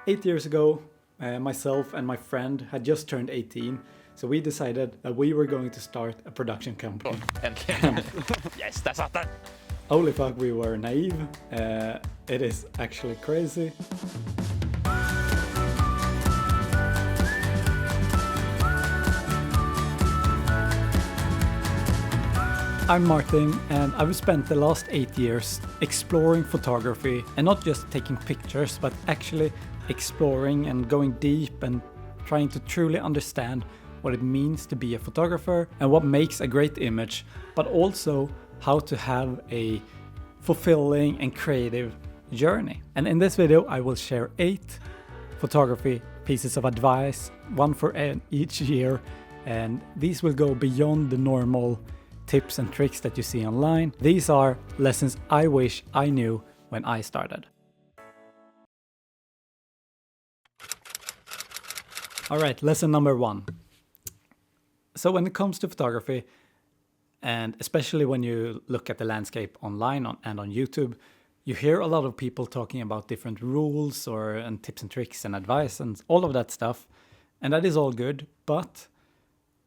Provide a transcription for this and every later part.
8 years ago, myself and my friend had just turned 18, so we decided that we were going to start a production company. Äntligen! Yes, där satt den! Holy fuck, we were naive. It is actually crazy. I'm Martin, and I've spent the last 8 years exploring photography, and not just taking pictures, but actually exploring and going deep and trying to truly understand what it means to be a photographer and what makes a great image, but also how to have a fulfilling and creative journey. And in this video, I will share 8 photography pieces of advice, one for each year, and these will go beyond the normal tips and tricks that you see online. These are lessons I wish I knew when I started. All right, lesson number 1. So when it comes to photography, and especially when you look at the landscape online and on YouTube, you hear a lot of people talking about different rules and tips and tricks and advice and all of that stuff. And that is all good. But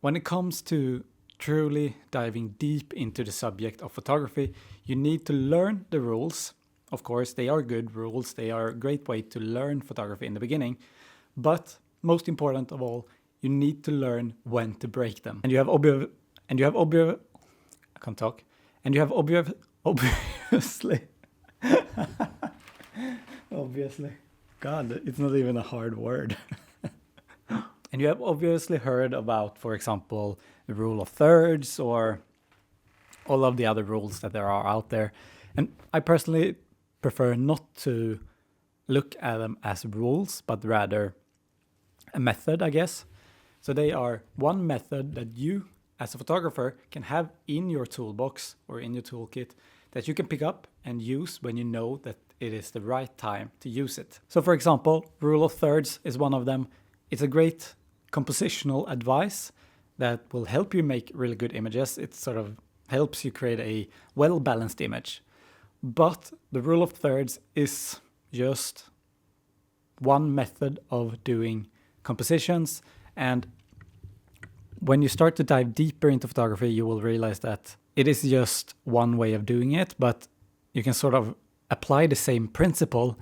when it comes to truly diving deep into the subject of photography, you need to learn the rules. Of course, they are good rules. They are a great way to learn photography in the beginning. But most important of all, you need to learn when to break them. And you have obviously, God, it's not even a hard word. And you have obviously heard about, for example, the rule of thirds or all of the other rules that there are out there. And I personally prefer not to look at them as rules, but rather a method, I guess. So they are one method that you, as a photographer, can have in your toolbox or in your toolkit that you can pick up and use when you know that it is the right time to use it. So for example, rule of thirds is one of them. It's a great compositional advice that will help you make really good images. It sort of helps you create a well-balanced image. But the rule of thirds is just one method of doing compositions. And when you start to dive deeper into photography, you will realize that it is just one way of doing it, but you can sort of apply the same principle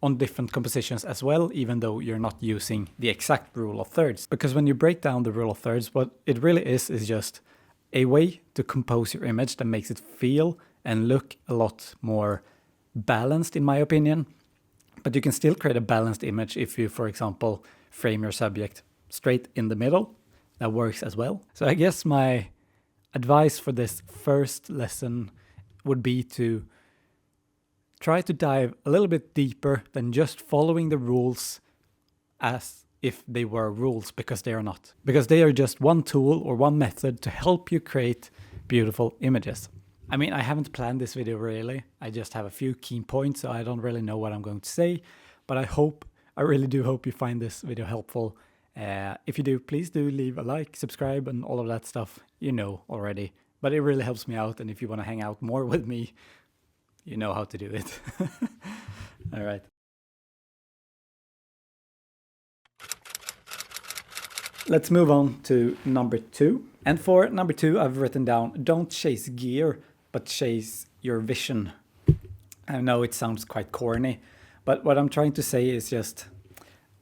on different compositions as well, even though you're not using the exact rule of thirds. Because when you break down the rule of thirds, what it really is just a way to compose your image that makes it feel and look a lot more balanced, in my opinion. But you can still create a balanced image if you, for example, frame your subject straight in the middle. That works as well. So I guess my advice for this first lesson would be to try to dive a little bit deeper than just following the rules as if they were rules, because they are not. Because they are just one tool or one method to help you create beautiful images. I mean, I haven't planned this video really. I just have a few key points, so I don't really know what I'm going to say. But I really do hope you find this video helpful. If you do, please do leave a like, subscribe, and all of that stuff you know already. But it really helps me out, and if you want to hang out more with me, you know how to do it. All right. Let's move on to number 2. And for number 2, I've written down, don't chase gear, but chase your vision. I know it sounds quite corny, but what I'm trying to say is just,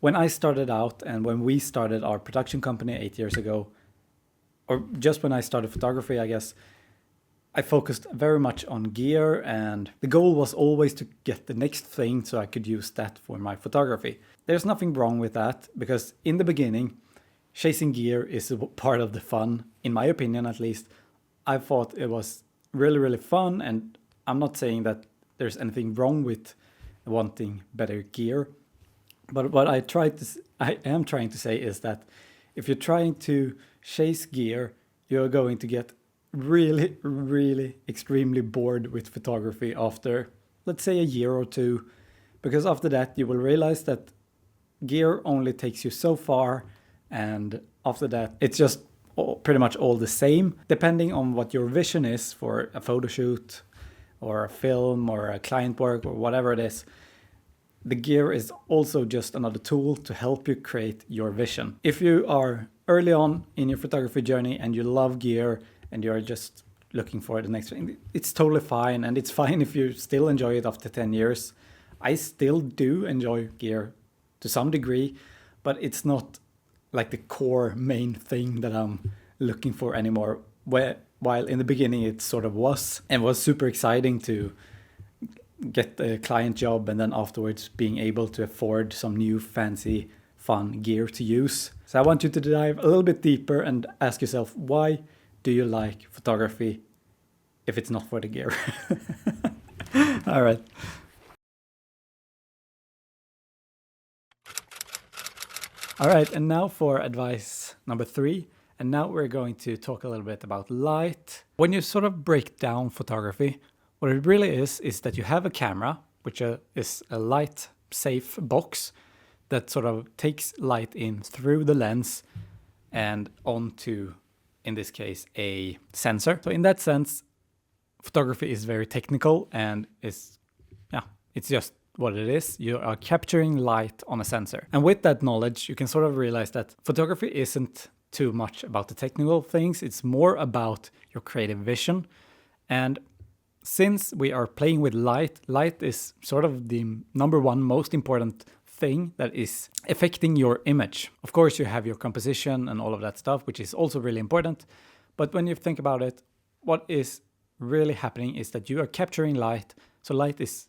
when I started out and when we started our production company 8 years ago, or just when I started photography, I guess, I focused very much on gear, and the goal was always to get the next thing so I could use that for my photography. There's nothing wrong with that, because in the beginning, chasing gear is a part of the fun, in my opinion at least. I thought it was really, really fun, and I'm not saying that there's anything wrong with wanting better gear. But what I am trying to say is that if you're trying to chase gear, you're going to get really, really extremely bored with photography after, let's say, a year or two. Because after that, you will realize that gear only takes you so far. And after that, it's just pretty much all the same, depending on what your vision is for a photo shoot or a film or a client work or whatever it is. the gear is also just another tool to help you create your vision. If you are early on in your photography journey and you love gear and you're just looking for the next thing, it's totally fine. And it's fine if you still enjoy it after 10 years. I still do enjoy gear to some degree, but it's not like the core main thing that I'm looking for anymore. While in the beginning it sort of was, and was super exciting to get a client job and then afterwards being able to afford some new fancy fun gear to use. So I want you to dive a little bit deeper and ask yourself, why do you like photography if it's not for the gear? All right. All right, and now for advice number 3. And now we're going to talk a little bit about light. When you sort of break down photography, what it really is that you have a camera, which is a light safe box that sort of takes light in through the lens and onto, in this case, a sensor. So in that sense, photography is very technical and it's just what it is. You are capturing light on a sensor. And with that knowledge, you can sort of realize that photography isn't too much about the technical things. It's more about your creative vision. And since we are playing with light is sort of the number one most important thing that is affecting your image. Of course, you have your composition and all of that stuff, which is also really important. But when you think about it, what is really happening is that you are capturing light. So light is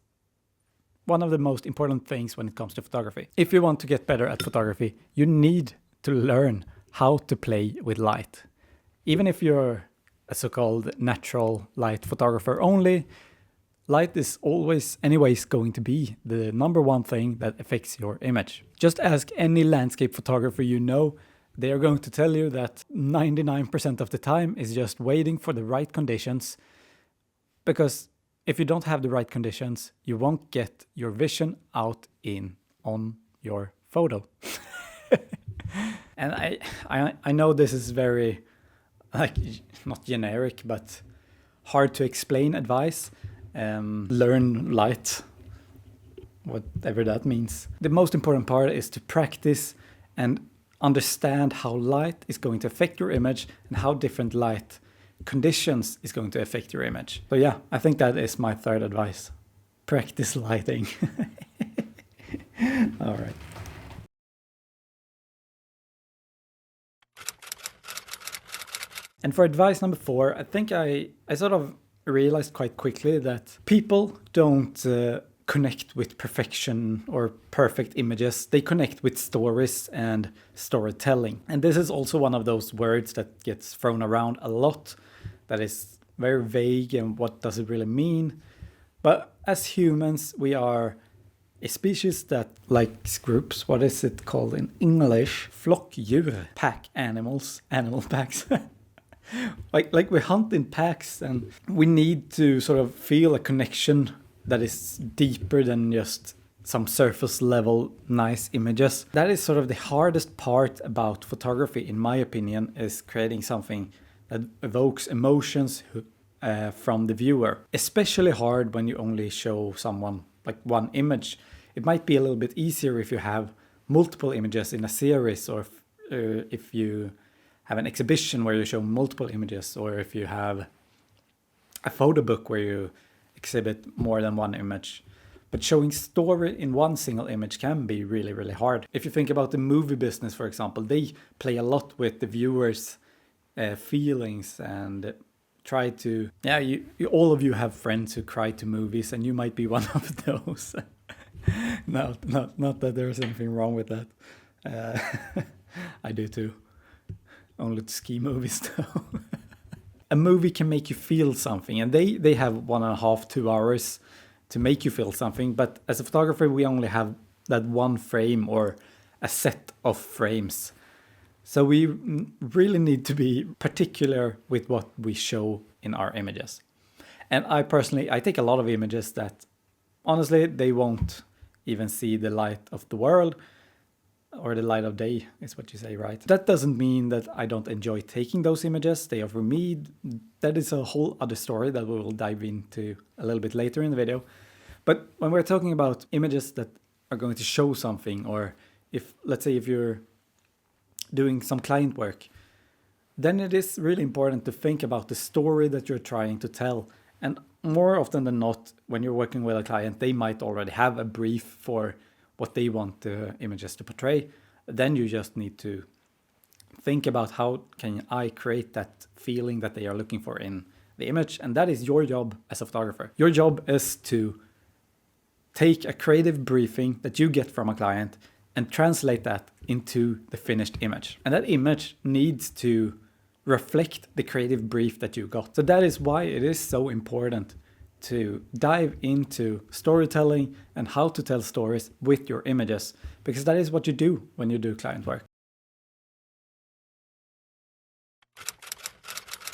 one of the most important things when it comes to photography. If you want to get better at photography, you need to learn how to play with light. Even if you're a so-called natural light photographer only, light is always anyways going to be the number one thing that affects your image. Just ask any landscape photographer you know, they are going to tell you that 99% of the time is just waiting for the right conditions, because if you don't have the right conditions, you won't get your vision out on your photo. And I know this is very, like, not generic, but hard to explain advice. Learn light, whatever that means. The most important part is to practice and understand how light is going to affect your image and how different light conditions is going to affect your image. So yeah, I think that is my third advice. Practice lighting. All right. And for advice number 4, I think I sort of realized quite quickly that people don't connect with perfection or perfect images. They connect with stories and storytelling. And this is also one of those words that gets thrown around a lot, that is very vague and what does it really mean. But as humans, we are a species that likes groups. What is it called in English? Flockdjur, pack animals, animal packs. like we hunt in packs, and we need to sort of feel a connection that is deeper than just some surface level nice images. That is sort of the hardest part about photography, in my opinion, is creating something that evokes emotions from the viewer. Especially hard when you only show someone like one image. It might be a little bit easier if you have multiple images in a series, or if you have an exhibition where you show multiple images, or if you have a photo book where you exhibit more than one image. But showing story in one single image can be really, really hard. If you think about the movie business, for example, they play a lot with the viewers' feelings and try to... Yeah, you all of you have friends who cry to movies, and you might be one of those. Not that there's anything wrong with that. I do too. Only to ski movies though. A movie can make you feel something, and they have 1.5, 2 hours to make you feel something. But as a photographer, we only have that one frame or a set of frames. So we really need to be particular with what we show in our images. And I take a lot of images that honestly, they won't even see the light of the world, or the light of day is what you say, right? That doesn't mean that I don't enjoy taking those images. They are for me. That is a whole other story that we will dive into a little bit later in the video. But when we're talking about images that are going to show something, or if, let's say, if you're doing some client work, then it is really important to think about the story that you're trying to tell. And more often than not, when you're working with a client, they might already have a brief for what they want the images to portray. Then you just need to think about how can I create that feeling that they are looking for in the image. And that is your job as a photographer. Your job is to take a creative briefing that you get from a client and translate that into the finished image. And that image needs to reflect the creative brief that you got. So that is why it is so important to dive into storytelling and how to tell stories with your images, because that is what you do when you do client work.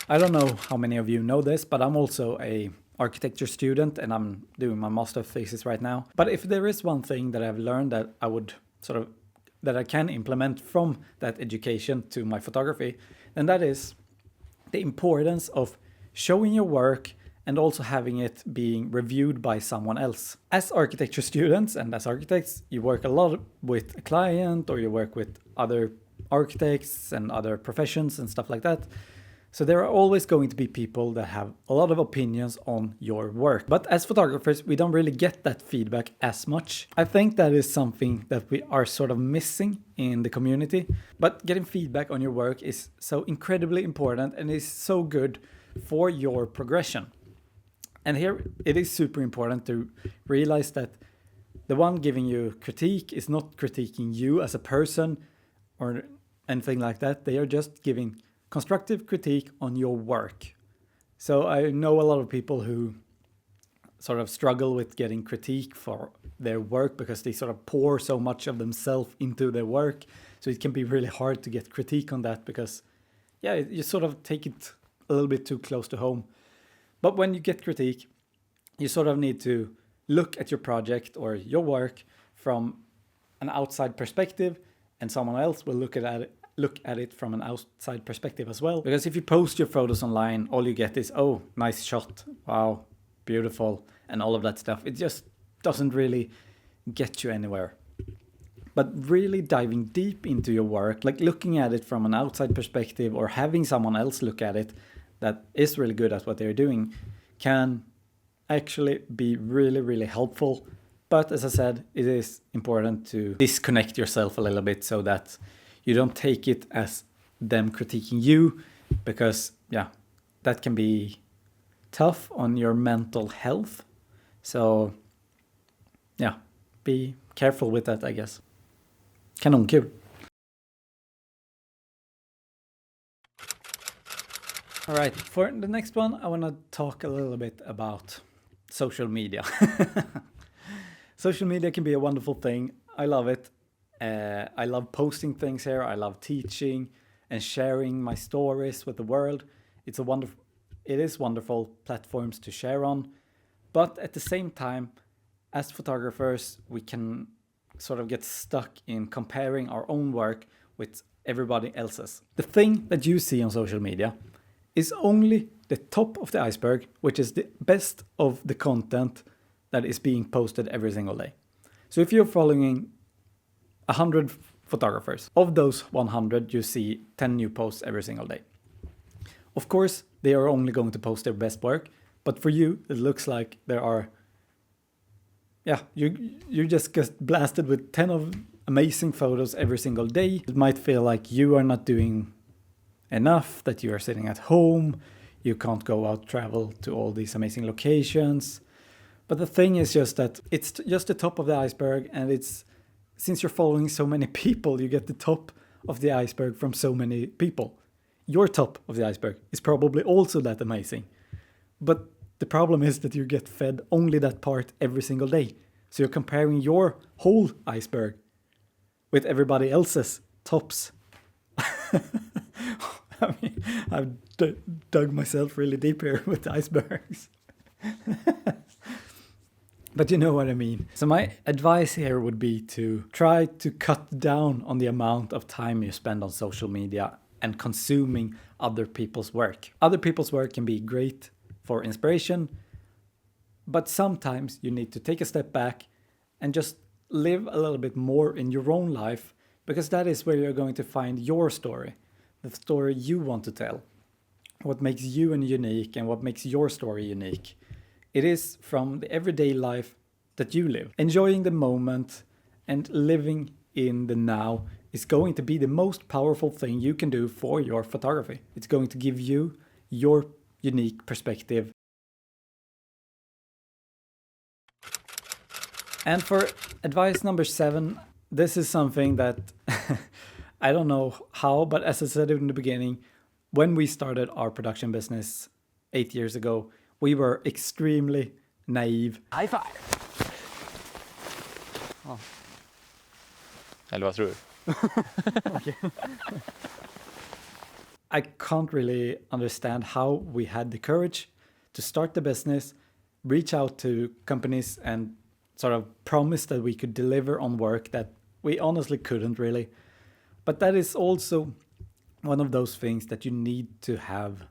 I don't know how many of you know this, but I'm also a architecture student and I'm doing my master thesis right now. But if there is one thing that I've learned that I would that I can implement from that education to my photography, then that is the importance of showing your work and also having it being reviewed by someone else. As architecture students and as architects, you work a lot with a client, or you work with other architects and other professions and stuff like that. So there are always going to be people that have a lot of opinions on your work. But as photographers, we don't really get that feedback as much. I think that is something that we are sort of missing in the community. But getting feedback on your work is so incredibly important and is so good for your progression. And here it is super important to realize that the one giving you critique is not critiquing you as a person or anything like that. They are just giving constructive critique on your work. So I know a lot of people who sort of struggle with getting critique for their work because they sort of pour so much of themselves into their work. So it can be really hard to get critique on that because, yeah, you sort of take it a little bit too close to home. But when you get critique, you sort of need to look at your project or your work from an outside perspective, and someone else will look at it from an outside perspective as well. Because if you post your photos online, all you get is, oh, nice shot, wow, beautiful, and all of that stuff. It just doesn't really get you anywhere. But really diving deep into your work, like looking at it from an outside perspective or having someone else look at it that is really good at what they're doing, can actually be really, really helpful. But as I said, it is important to disconnect yourself a little bit so that you don't take it as them critiquing you, because yeah, that can be tough on your mental health. So yeah, be careful with that, I guess. Kanonkul. All right, for the next one, I want to talk a little bit about social media. Social media can be a wonderful thing. I love it. I love posting things here. I love teaching and sharing my stories with the world. It is wonderful platforms to share on. But at the same time, as photographers, we can sort of get stuck in comparing our own work with everybody else's. The thing that you see on social media is only the top of the iceberg, which is the best of the content that is being posted every single day. So if you're following 100 photographers, of those 100, you see 10 new posts every single day. Of course, they are only going to post their best work, but for you, it looks like there are, you just get blasted with 10 of amazing photos every single day. It might feel like you are not doing enough, that you are sitting at home, you can't go out, travel to all these amazing locations. But the thing is just that it's just the top of the iceberg, and since you're following so many people, you get the top of the iceberg from so many people. Your top of the iceberg is probably also that amazing. But the problem is that you get fed only that part every single day. So you're comparing your whole iceberg with everybody else's tops. I mean, I've dug myself really deep here with the icebergs. But you know what I mean. So my advice here would be to try to cut down on the amount of time you spend on social media and consuming other people's work. Other people's work can be great for inspiration, but sometimes you need to take a step back and just live a little bit more in your own life, because that is where you're going to find your story, the story you want to tell, what makes you unique and what makes your story unique. It is from the everyday life that you live. Enjoying the moment and living in the now is going to be the most powerful thing you can do for your photography. It's going to give you your unique perspective. And for advice number 7, this is something that I don't know how, but as I said in the beginning, when we started our production business 8 years ago, we were extremely naive. High five! Oh. Eller vad tror du? I can't really understand how we had the courage to start the business, reach out to companies and sort of promise that we could deliver on work that we honestly couldn't really. But that is also one of those things that you need to have.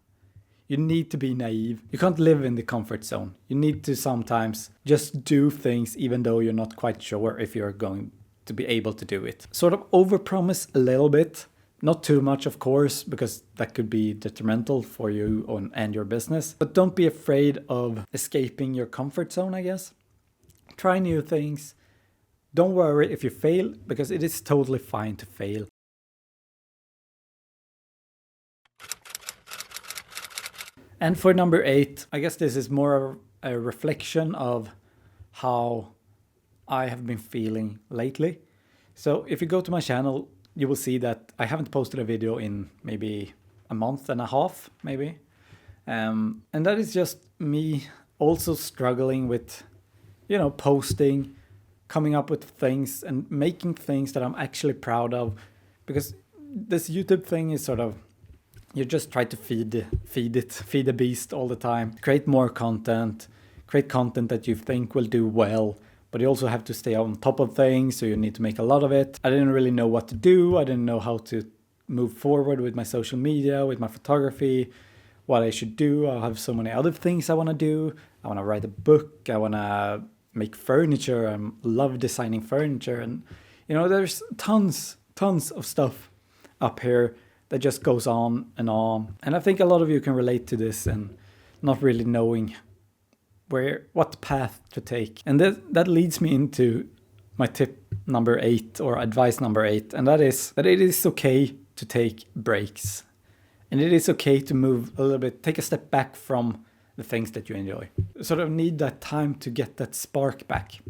You need to be naive. You can't live in the comfort zone. You need to sometimes just do things even though you're not quite sure if you're going to be able to do it. Sort of overpromise a little bit. Not too much, of course, because that could be detrimental for you and your business. But don't be afraid of escaping your comfort zone, I guess. Try new things. Don't worry if you fail, because it is totally fine to fail. And for number 8, I guess this is more a reflection of how I have been feeling lately. So if you go to my channel, you will see that I haven't posted a video in maybe a month and a half, maybe. And that is just me also struggling with, posting, coming up with things and making things that I'm actually proud of. Because this YouTube thing is sort of, you just try to feed the beast all the time. Create more content, create content that you think will do well, but you also have to stay on top of things, so you need to make a lot of it. I didn't really know what to do. I didn't know how to move forward with my social media, with my photography, what I should do. I have so many other things I want to do. I want to write a book. I want to make furniture. I love designing furniture. And, there's tons of stuff up here that just goes on. And I think a lot of you can relate to this and not really knowing what path to take. And that leads me into my tip number 8, or advice number 8. And that is that it is okay to take breaks. And it is okay to move a little bit, take a step back from the things that you enjoy. Sort of need that time to get that spark back.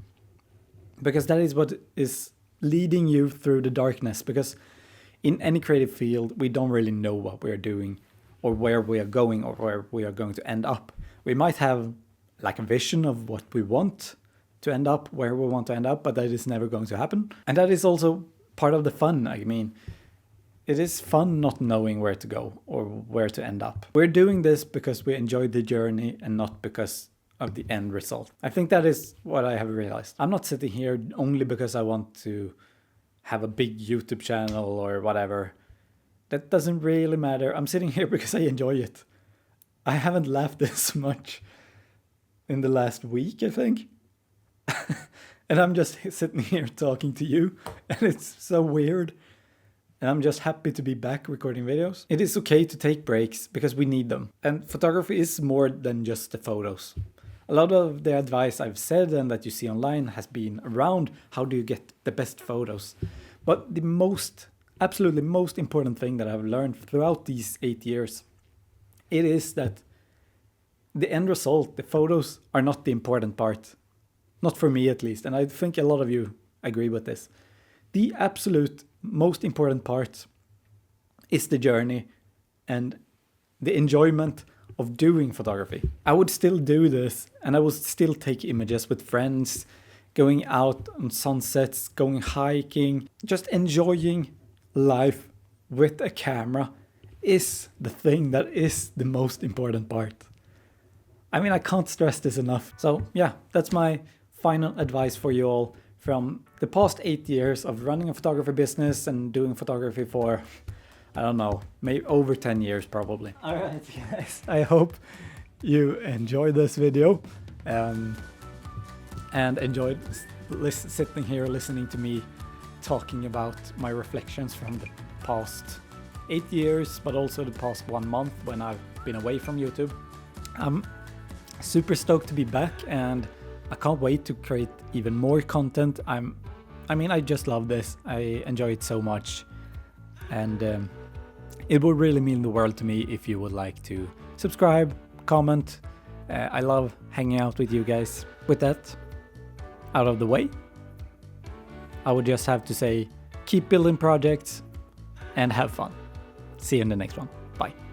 Because that is what is leading you through the darkness. Because in any creative field, we don't really know what we're doing or where we are going or where we are going to end up. We might have like a vision of what we want to end up, where we want to end up, but that is never going to happen. And that is also part of the fun. I mean, it is fun not knowing where to go or where to end up. We're doing this because we enjoy the journey and not because of the end result. I think that is what I have realized. I'm not sitting here only because I want to have a big YouTube channel or whatever. That doesn't really matter. I'm sitting here because I enjoy it. I haven't laughed this much in the last week, I think. And I'm just sitting here talking to you, and it's so weird. And I'm just happy to be back recording videos. It is okay to take breaks because we need them. And photography is more than just the photos. A lot of the advice I've said and that you see online has been around how do you get the best photos. But the absolutely most important thing that I've learned throughout these 8 years, it is that the end result, the photos, are not the important part. Not for me at least, and I think a lot of you agree with this. The absolute most important part is the journey and the enjoyment of doing photography. I would still do this, and I would still take images with friends, going out on sunsets, going hiking, just enjoying life with a camera is the thing that is the most important part. I mean, I can't stress this enough. So yeah, that's my final advice for you all from the past 8 years of running a photography business and doing photography for, I don't know, maybe over 10 years probably. All right, guys, I hope you enjoyed this video and enjoyed sitting here listening to me talking about my reflections from the past 8 years, but also the past 1 month when I've been away from YouTube. I'm super stoked to be back, and I can't wait to create even more content. I just love this. I enjoy it so much, and it would really mean the world to me if you would like to subscribe, comment. I love hanging out with you guys. With that out of the way, I would just have to say, keep building projects and have fun. See you in the next one. Bye.